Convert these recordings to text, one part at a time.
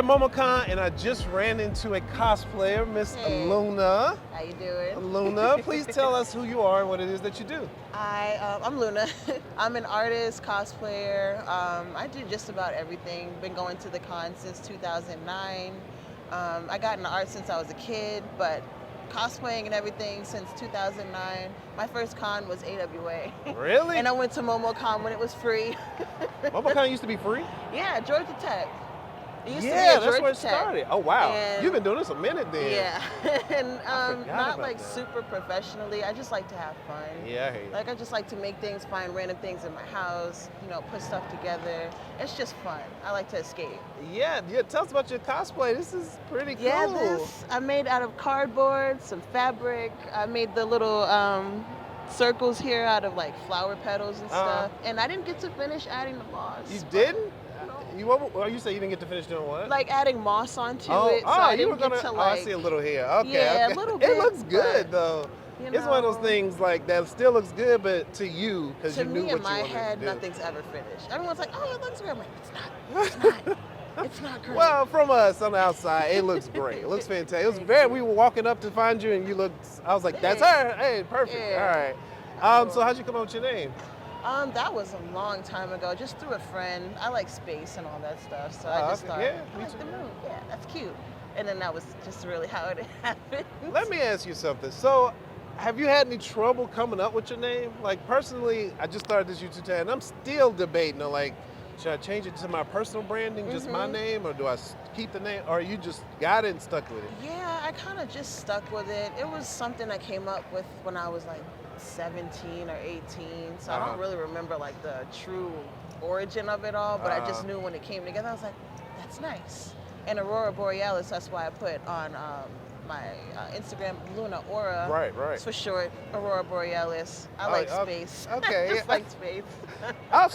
at Momocon, and I just ran into a cosplayer, Miss Hey. Luna. How you doing? Luna, please tell us who you are and what it is that you do. I'm Luna. I'm an artist, cosplayer. I do just about everything. Been going to the con since 2009. I got into art since I was a kid, but cosplaying and everything since 2009. My first con was AWA. Really? And I went to Momocon when it was free. Momocon used to be free? Yeah, Georgia Tech. It used to be Yeah, at that's Georgia where it Tech. started. Oh, wow. And You've been doing this a minute then. Yeah, and forgot not about like that. super professionally. I just like to have fun. Yeah, I hate it. Like I just like to make things, find random things in my house, put stuff together. It's just fun. I like to escape. Yeah, tell us about your cosplay. This is pretty cool. Yeah, this I made out of cardboard, some fabric. I made the little circles here out of like flower petals and stuff. And I didn't get to finish adding the moss. You but- didn't? No. You say you didn't get to finish doing what? Like adding moss onto it, so I you were didn't gonna. get to I like. see a little here. Okay, Yeah, okay. a little It bit, looks good but, though. you It's one of those know, things like that still looks good, but to you, because To you knew me, what in you my wanted head, to do. nothing's ever finished. Everyone's like, "Oh, it looks good." I'm like, "It's not. It's not. It's not great." Well, from us on the outside, it looks great. It looks fantastic. It was we were walking up to find you, and you looked. I was like, "That's her. Hey, perfect. Yeah. All right." So how'd you come up with your name? That was a long time ago, just through a friend. I like space and all that stuff, so I Oh, just okay. thought, Yeah, I me like too. the moon. Yeah, that's cute. And then that was just really how it happened. Let me ask you something. So, have you had any trouble coming up with your name? Like personally, I just started this YouTube channel, and I'm still debating on like, should I change it to my personal branding, just my name, or do I keep the name, or you just got it and stuck with it? Yeah, I kind of just stuck with it. It was something I came up with when I was like 17 or 18, so I don't really remember like the true origin of it all, but I just knew when it came together, I was like, that's nice. And Aurora Borealis, that's why I put on my Instagram, Luna Aura. Right. For short, Aurora Borealis. I like space. Okay. Just like space.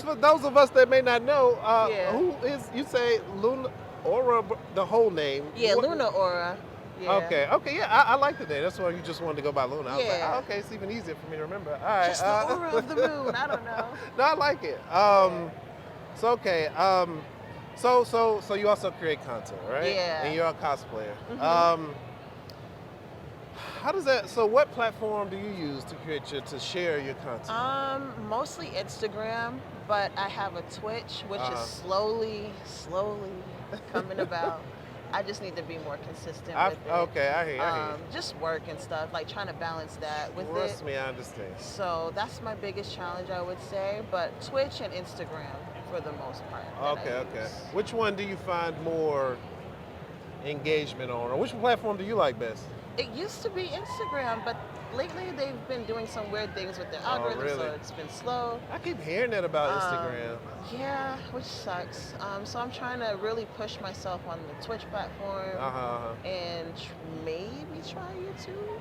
For those of us that may not know, Yeah. who is, you say Luna Aura, the whole name? Yeah, What- Luna Aura. Yeah. Okay, yeah, I like the name. That's why you just wanted to go by Luna. I was like, Yeah. oh, okay, it's even easier for me to remember. All right. Just the aura of the moon. I don't know. No, I like it. So okay. So you also create content, right? Yeah. And you're a cosplayer. How does that? So what platform do you use to share your content? Mostly Instagram, but I have a Twitch, which is slowly coming about. I just need to be more consistent with it. Okay, I hear you. Just work and stuff, like trying to balance that with Trust it. me, I understand. So that's my biggest challenge, I would say. But Twitch and Instagram for the most part. that I Okay. use. Which one do you find more engagement on, or which platform do you like best? It used to be Instagram, but lately they've been doing some weird things with their algorithm, really? so it's been slow. I keep hearing that about Instagram. Yeah, which sucks. So I'm trying to really push myself on the Twitch platform and maybe try YouTube.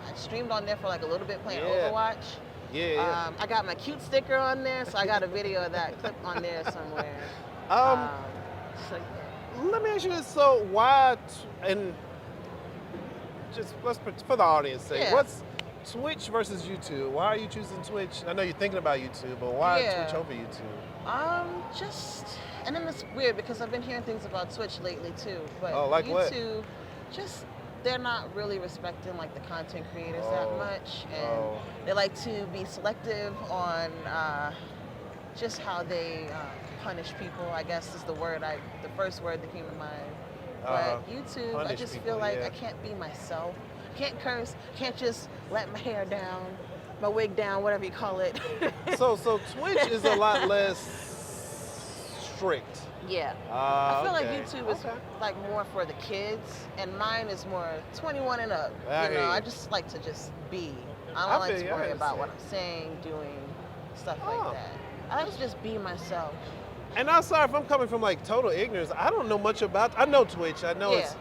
I streamed on there for like a little bit playing Overwatch. Yeah. I got my cute sticker on there, so I got a video of that clip on there somewhere. So yeah. Let me ask you this. So why, and just for the audience sake, Yeah. what's Twitch versus YouTube? Why are you choosing Twitch? I know you're thinking about YouTube, but why Twitch over YouTube? And then it's weird because I've been hearing things about Twitch lately too, but like what? YouTube, they're not really respecting like the content creators that much, and they like to be selective on just how they punish people, I guess is the first word that came to mind. But YouTube, I Punish just people, feel like yeah. I can't be myself. Can't curse, can't just let my hair down, my wig down, whatever you call it. So Twitch is a lot less strict. Yeah. I feel like Okay. YouTube is like more for the kids, and mine is more 21 and up. I hear you. I just like to just be. I don't I like feel to you, I worry about what understand. I'm saying, doing, stuff like that. I like to just be myself. And I'm sorry if I'm coming from like total ignorance. I don't know much about. I know Twitch. I know it's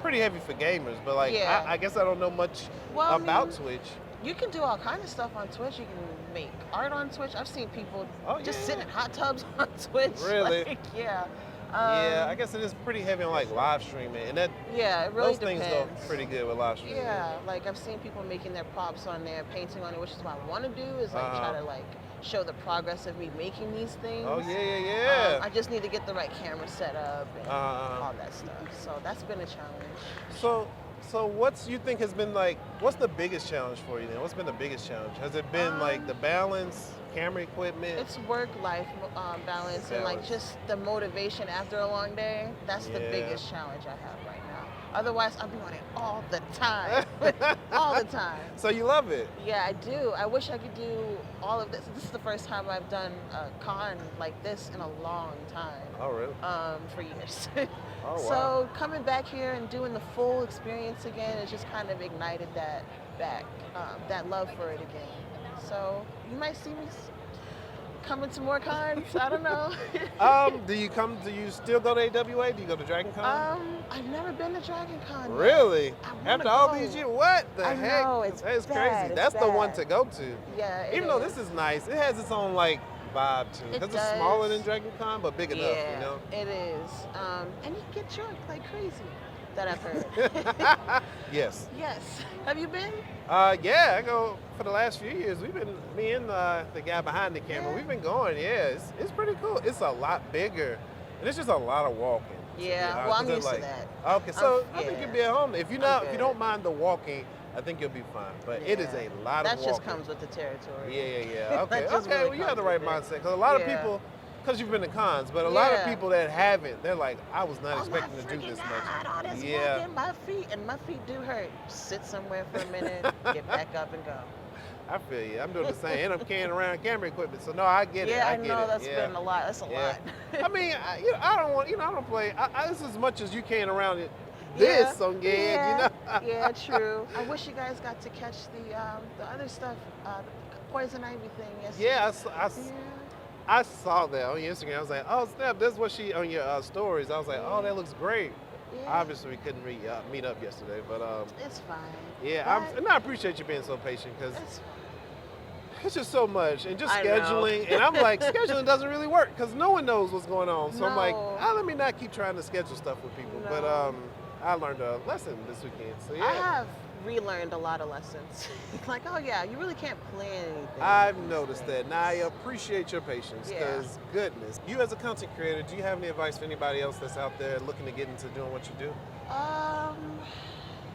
pretty heavy for gamers, but like I guess I don't know much about Twitch. You can do all kinds of stuff on Twitch. You can make art on Twitch. I've seen people just sit in hot tubs on Twitch. Really? Like, yeah. Yeah, I guess it is pretty heavy on like live streaming, and that it really those things go depends. pretty good with live streaming. Yeah, like I've seen people making their props on there, painting on it, which is what I want to do, is like try to like show the progress of me making these things. Oh yeah. I just need to get the right camera set up and all that stuff. So that's been a challenge. So what's you think has been like? What's the biggest challenge for you then? What's been the biggest challenge? Has it been like the balance, camera equipment? It's work-life balance and like just the motivation after a long day. That's the biggest challenge I have right now. Otherwise, I'll be on it all the time, all the time. So you love it? Yeah, I do. I wish I could do all of this. This is the first time I've done a con like this in a long time. Oh really? For years. Oh, wow. So coming back here and doing the full experience again, it just kind of ignited that back, that love for it again. So you might see me coming to more cons. I don't know. Do you still go to AWA? Do you go to Dragon Con? I've never been to Dragon Con. Really? After all these years? What the I heck? know, it's That's bad, crazy. That's the one to go to. Yeah, Even though this is nice, it has its own like vibe too. Because it's smaller than Dragon Con, but big enough, you know? It is. And you get drunk like crazy, that I've heard. Yes. Yes. Have you been? Yeah, I go for the last few years. We've been, me and the guy behind the camera, we've been going, it's pretty cool. It's a lot bigger, and it's just a lot of walking. Yeah, well, I'm used to that. Okay, so I think you'll be at home. If you don't mind the walking, I think you'll be fine. But it is a lot of walking. That just comes with the territory. Yeah. Okay, well, you have the right mindset. Because a lot of people, because you've been to cons, but a lot of people that haven't, they're like, I was not expecting to do this much. All this walking, my feet do hurt. Sit somewhere for a minute, get back up and go. I feel you. I'm doing the same, and I'm carrying around camera equipment, so no, I get it. Yeah, I get know it. that's been a lot. That's a lot. I mean, I don't want, I don't play. This as much as you carrying around it. This on your head, Yeah, true. I wish you guys got to catch the other stuff, the poison ivy thing yesterday. Yeah, I saw that on your Instagram. I was like, oh snap, that's what she on your stories. I was like, oh, that looks great. Yeah. Obviously, we couldn't meet up yesterday, but it's fine. Yeah, and I appreciate you being so patient because it's just so much, and just scheduling. And I'm like, scheduling doesn't really work because no one knows what's going on. So I'm like, let me not keep trying to schedule stuff with people. But I learned a lesson this weekend. So yeah. I have relearned a lot of lessons. Like, oh yeah, you really can't plan anything. I've noticed that. Now I appreciate your patience because goodness, you as a content creator, do you have any advice for anybody else that's out there looking to get into doing what you do?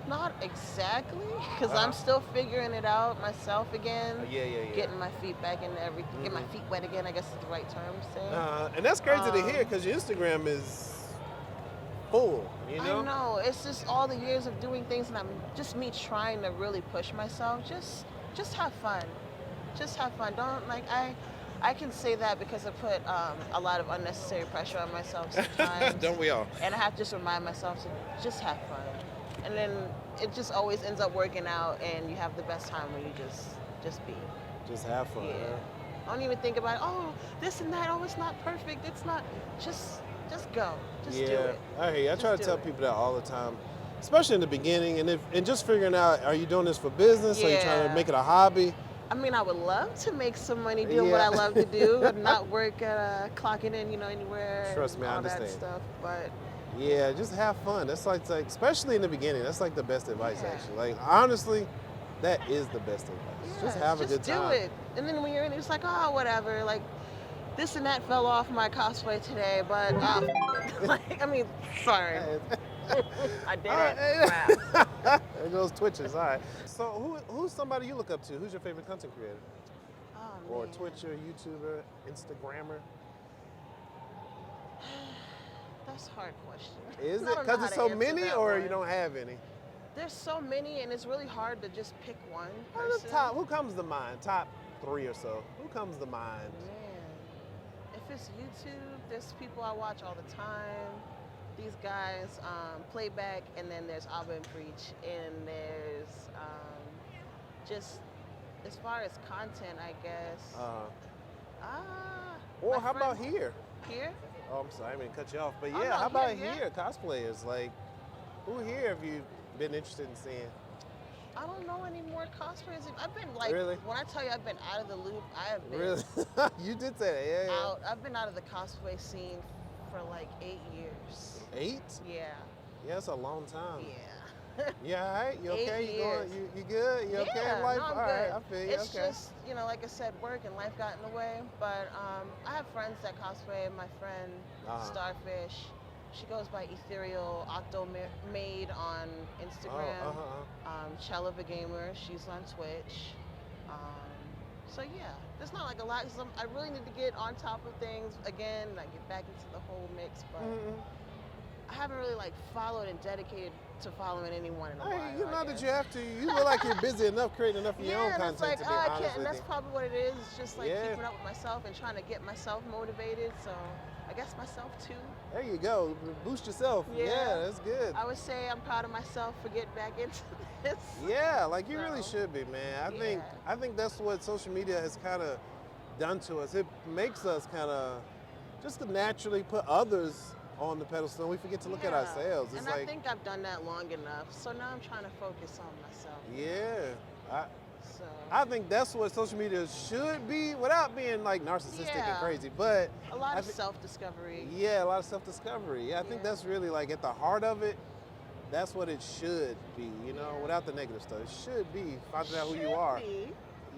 Not exactly, because I'm still figuring it out myself again. Yeah. Getting my feet back into everything, getting my feet wet again, I guess is the right term to say. And that's crazy to hear because your Instagram is full, you know? I know, it's just all the years of doing things and I'm just me trying to really push myself. Just have fun. Just have fun. Don't, like, I can say that because I put a lot of unnecessary pressure on myself sometimes. Don't we all? And I have to just remind myself to just have fun. And then it just always ends up working out and you have the best time when you just be. Just have fun. Yeah. Huh? I don't even think about, this and that, it's not perfect. It's not, just go. Just do it. I hear you. I try to tell people that all the time, especially in the beginning, and just figuring out, are you doing this for business? Are you trying to make it a hobby? I mean, I would love to make some money doing what I love to do and not work at clocking in, anywhere. Trust me, I understand. That stuff, but. Yeah, just have fun. That's like, especially in the beginning, that's like the best advice actually. Like honestly, that is the best advice. Yeah, just have a good time. Just do it. And then when you're in it, it's like, whatever. Like, this and that fell off my cosplay today, but sorry. I did it. Wow. There goes twitches. All right. So who's somebody you look up to? Who's your favorite content creator? Or Twitcher, YouTuber, Instagrammer? That's a hard question. Is it? Because there's so many, or you don't have any? There's so many, and it's really hard to just pick one person. Who comes to mind? Top 3 or so. Who comes to mind? Man, if it's YouTube, there's people I watch all the time. These guys, Playback, and then there's Abba and Preach, and there's just as far as content, I guess. Or how about here? Here? Oh, I'm sorry, I didn't cut you off. But yeah, how about here, cosplayers? Like, who here have you been interested in seeing? I don't know any more cosplayers. I've been like, really? When I tell you I've been out of the loop, I have been. Really? You did say that, out. I've been out of the cosplay scene for like 8 years. 8? Yeah. Yeah, that's a long time. Yeah. Yeah, all right? You 8 okay? years. You good? You okay in life? No, I'm All right, good. I feel you. It's Okay. just, like I said, work and life got in the way. But I have friends that cosplay. My friend Starfish, she goes by Ethereal Octomaid on Instagram. Chella the Gamer, she's on Twitch. So yeah, there's not like a lot. I really need to get on top of things again, like get back into the whole mix. But I haven't really like followed and dedicated to following anyone in a while. You know that you have to. You look like you're busy enough creating enough of your own content, like, to be honest with and that's you. probably what it is. It's just like keeping up with myself and trying to get myself motivated. So I guess myself too. There you go. Boost yourself. Yeah, that's good. I would say I'm proud of myself for getting back into this. Yeah, like you really should be, man. I think that's what social media has kind of done to us. It makes us kind of just to naturally put others on the pedestal, and we forget to look at ourselves. It's and I think I've done that long enough, so now I'm trying to focus on myself. Yeah, I think that's what social media should be, without being like narcissistic and crazy, but a lot of self-discovery. Yeah, a lot of self-discovery. Yeah, I think that's really like at the heart of it. That's what it should be, without the negative stuff. It should be finding out who you are.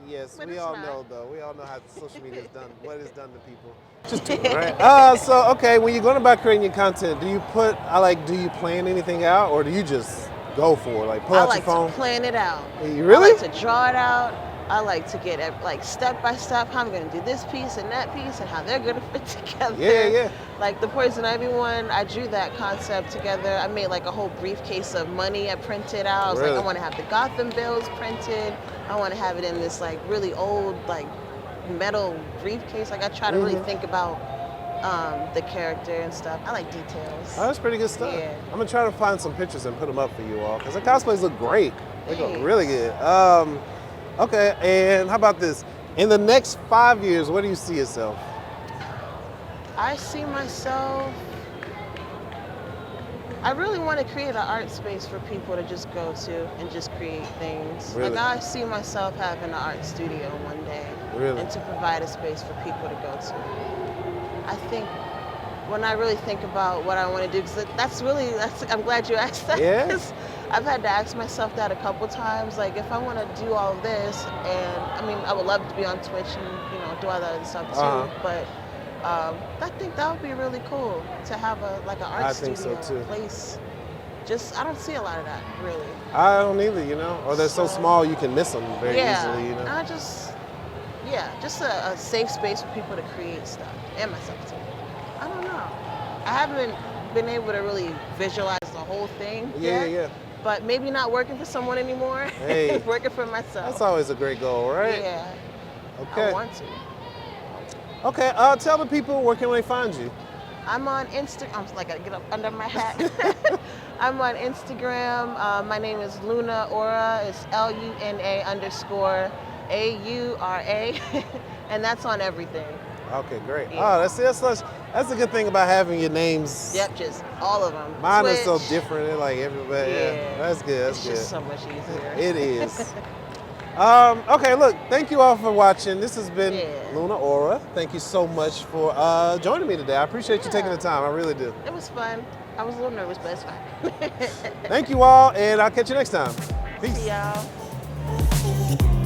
Yes, but we it's all not. know though. We all know how social media is done, what it's done to people. Just do it, right? So okay, when you're going about creating your content, do you plan anything out, or do you just go for it? Like pull out your phone? I like to plan it out. You really? I like to draw it out. I like to get like step by step how I'm going to do this piece and that piece and how they're going to fit together. Yeah. Like the Poison Ivy one, I drew that concept together. I made like a whole briefcase of money I printed out. I was like, I want to have the Gotham bills printed. I want to have it in this like really old like metal briefcase. Like I try to really think about the character and stuff. I like details. Oh, that's pretty good stuff. Yeah. I'm gonna try to find some pictures and put them up for you all, because the cosplays look great. They look really good. Okay, and how about this? In the next 5 years, where do you see yourself? I see myself, I really want to create an art space for people to just go to and just create things. Really? Like I see myself having an art studio one day. Really? And to provide a space for people to go to. I think when I really think about what I want to do, because I'm glad you asked that. Yes. I've had to ask myself that a couple times. Like if I want to do all of this, and I mean, I would love to be on Twitch and do all that other stuff too, but I think that would be really cool to have an art studio place. I don't see a lot of that, really. I don't either, or they're so small you can miss them very easily, just a safe space for people to create stuff, and myself too. I don't know. I haven't been able to really visualize the whole thing yet. Yeah. But maybe not working for someone anymore, Hey, working for myself. That's always a great goal, right? Yeah. Okay. I want to. Okay, tell the people where can they find you? I'm on Instagram. I gotta get up under my hat. I'm on Instagram. My name is Luna Aura. It's LUNA_AURA, and that's on everything. Okay, great. Yeah. That's a good thing about having your names. Yep, just all of them. Mine Twitch. is so different. They're like everybody. Yeah, that's good. That's it's good. just so much easier. It is. Okay, look, thank you all for watching. This has been Luna Aura. Thank you so much for joining me today. I appreciate you taking the time. I really do. It was fun. I was a little nervous, but it's fine. Thank you all, and I'll catch you next time. Peace. See y'all.